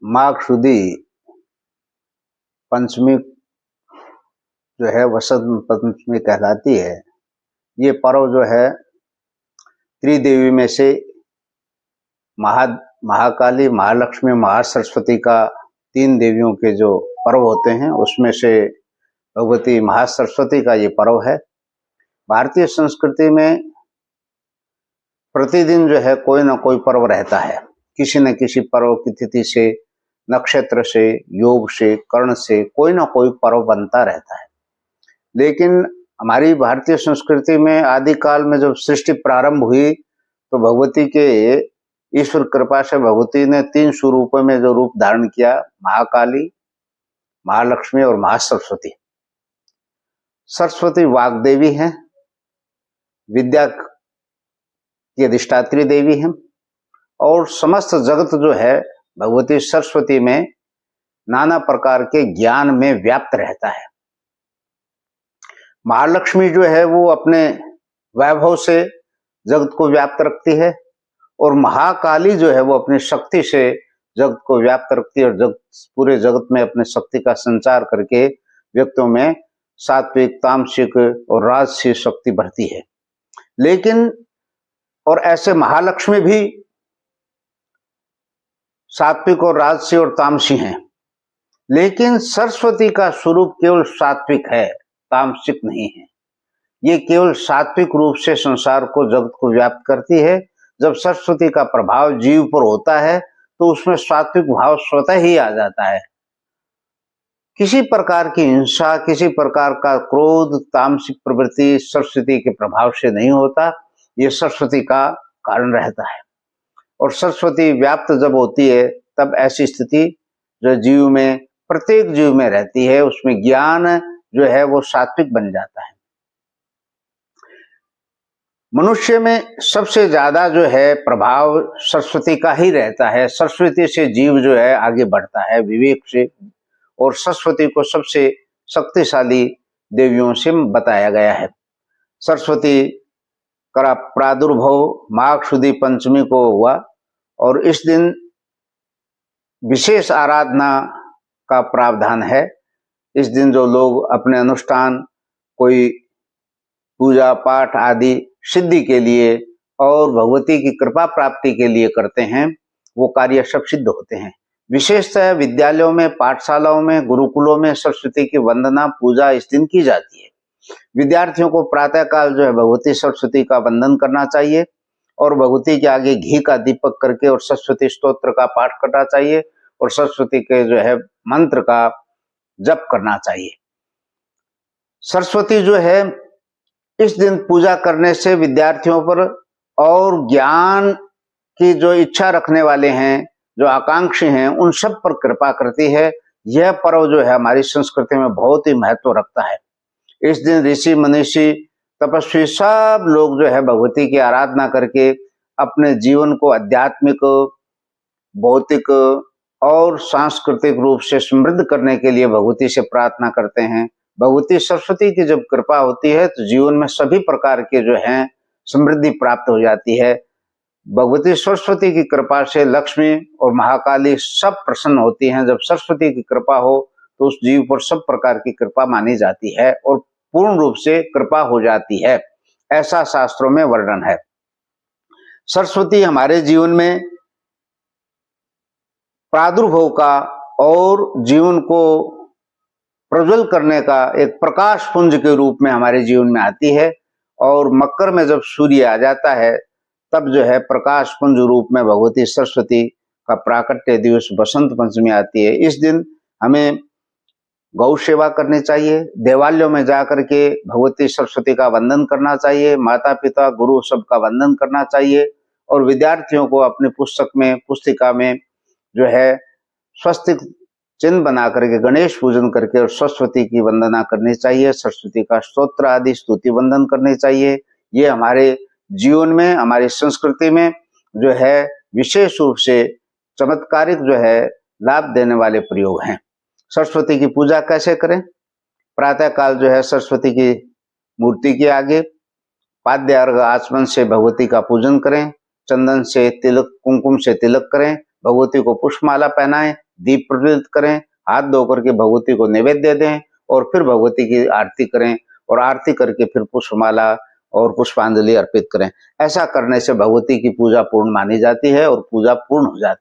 माघ शुदी पंचमी जो है वसंत पंचमी कहलाती है। ये पर्व जो है त्रिदेवी में से महाकाली, महालक्ष्मी, महासरस्वती का तीन देवियों के जो पर्व होते हैं उसमें से भगवती महासरस्वती का ये पर्व है। भारतीय संस्कृति में प्रतिदिन जो है कोई ना कोई पर्व रहता है। किसी न किसी पर्व की तिथि से, नक्षत्र से, योग से, कर्ण से कोई ना कोई पर्व बनता रहता है। लेकिन हमारी भारतीय संस्कृति में आदिकाल में जब सृष्टि प्रारंभ हुई तो भगवती के ईश्वर कृपा से भगवती ने तीन स्वरूपों में जो रूप धारण किया, महाकाली, महालक्ष्मी और महासरस्वती। सरस्वती वाग्देवी हैं, विद्या की अधिष्ठात्री देवी हैं और समस्त जगत जो है भगवती सरस्वती में नाना प्रकार के ज्ञान में व्याप्त रहता है। महालक्ष्मी जो है वो अपने वैभव से जगत को व्याप्त रखती है और महाकाली जो है वो अपनी शक्ति से जगत को व्याप्त रखती है और पूरे जगत में अपने शक्ति का संचार करके व्यक्तियों में सात्विक, तामसिक और राजसिक शक्ति बढ़ती है। लेकिन और ऐसे महालक्ष्मी भी सात्विक और राजसी और तामसी हैं, लेकिन सरस्वती का स्वरूप केवल सात्विक है, तामसिक नहीं है। ये केवल सात्विक रूप से संसार को, जगत को व्याप्त करती है। जब सरस्वती का प्रभाव जीव पर होता है तो उसमें सात्विक भाव स्वतः ही आ जाता है। किसी प्रकार की हिंसा, किसी प्रकार का क्रोध, तामसिक प्रवृत्ति सरस्वती के प्रभाव से नहीं होता। ये सरस्वती का कारण रहता है और सरस्वती व्याप्त जब होती है तब ऐसी स्थिति जो जीव में, प्रत्येक जीव में रहती है, उसमें ज्ञान जो है वो सात्विक बन जाता है। मनुष्य में सबसे ज्यादा जो है प्रभाव सरस्वती का ही रहता है। सरस्वती से जीव जो है आगे बढ़ता है विवेक से, और सरस्वती को सबसे शक्तिशाली देवियों से बताया गया है। सरस्वती का प्रादुर्भाव माघ शुदी पंचमी को हुआ और इस दिन विशेष आराधना का प्रावधान है। इस दिन जो लोग अपने अनुष्ठान, कोई पूजा पाठ आदि सिद्धि के लिए और भगवती की कृपा प्राप्ति के लिए करते हैं, वो कार्य सब सिद्ध होते हैं। विशेषतः विद्यालयों में, पाठशालाओं में, गुरुकुलों में सरस्वती की वंदना, पूजा इस दिन की जाती है। विद्यार्थियों को प्रातः काल जो है भगवती सरस्वती का वंदन करना चाहिए और भगवती के आगे घी का दीपक करके और सरस्वती स्तोत्र का पाठ करना चाहिए और सरस्वती के जो है मंत्र का जप करना चाहिए। सरस्वती जो है इस दिन पूजा करने से विद्यार्थियों पर और ज्ञान की जो इच्छा रखने वाले हैं, जो आकांक्षी हैं, उन सब पर कृपा करती है। यह पर्व जो है हमारी संस्कृति में बहुत ही महत्व रखता है। इस दिन ऋषि, मनीषी, तपस्वी सब लोग जो है भगवती की आराधना करके अपने जीवन को आध्यात्मिक, भौतिक और सांस्कृतिक रूप से समृद्ध करने के लिए भगवती से प्रार्थना करते हैं। भगवती सरस्वती की जब कृपा होती है तो जीवन में सभी प्रकार के जो हैं समृद्धि प्राप्त हो जाती है। भगवती सरस्वती की कृपा से लक्ष्मी और महाकाली सब प्रसन्न होती हैं। जब सरस्वती की कृपा हो तो उस जीव पर सब प्रकार की कृपा मानी जाती है और पूर्ण रूप से कृपा हो जाती है, ऐसा शास्त्रों में वर्णन है। सरस्वती हमारे जीवन में प्रादुर्भाव का और जीवन को प्रज्वल करने का एक प्रकाश पुंज के रूप में हमारे जीवन में आती है और मकर में जब सूर्य आ जाता है तब जो है प्रकाश पुंज रूप में भगवती सरस्वती का प्राकट्य दिवस वसंत पंचमी आती है। इस दिन हमें गौ सेवा करनी चाहिए, देवालयों में जाकर के भगवती सरस्वती का वंदन करना चाहिए, माता पिता गुरु सबका वंदन करना चाहिए और विद्यार्थियों को अपनी पुस्तक में, पुस्तिका में जो है स्वस्तिक चिन्ह बना करके गणेश पूजन करके और सरस्वती की वंदना करनी चाहिए। सरस्वती का स्तोत्र आदि स्तुति वंदन करनी चाहिए। ये हमारे जीवन में, हमारी संस्कृति में जो है विशेष रूप से चमत्कारिक जो है लाभ देने वाले प्रयोग हैं। सरस्वती की पूजा कैसे करें? प्रातः काल जो है सरस्वती की मूर्ति के आगे पाद्य अर्घ आचमन से भगवती का पूजन करें, चंदन से तिलक, कुमकुम से तिलक करें, भगवती को पुष्पमाला पहनाएं, दीप प्रज्वलित करें, हाथ धो करके भगवती को नैवेद्य दें और फिर भगवती की आरती करें और आरती करके फिर पुष्पमाला और पुष्पांजलि अर्पित करें। ऐसा करने से भगवती की पूजा पूर्ण मानी जाती है और पूजा पूर्ण हो जाती है।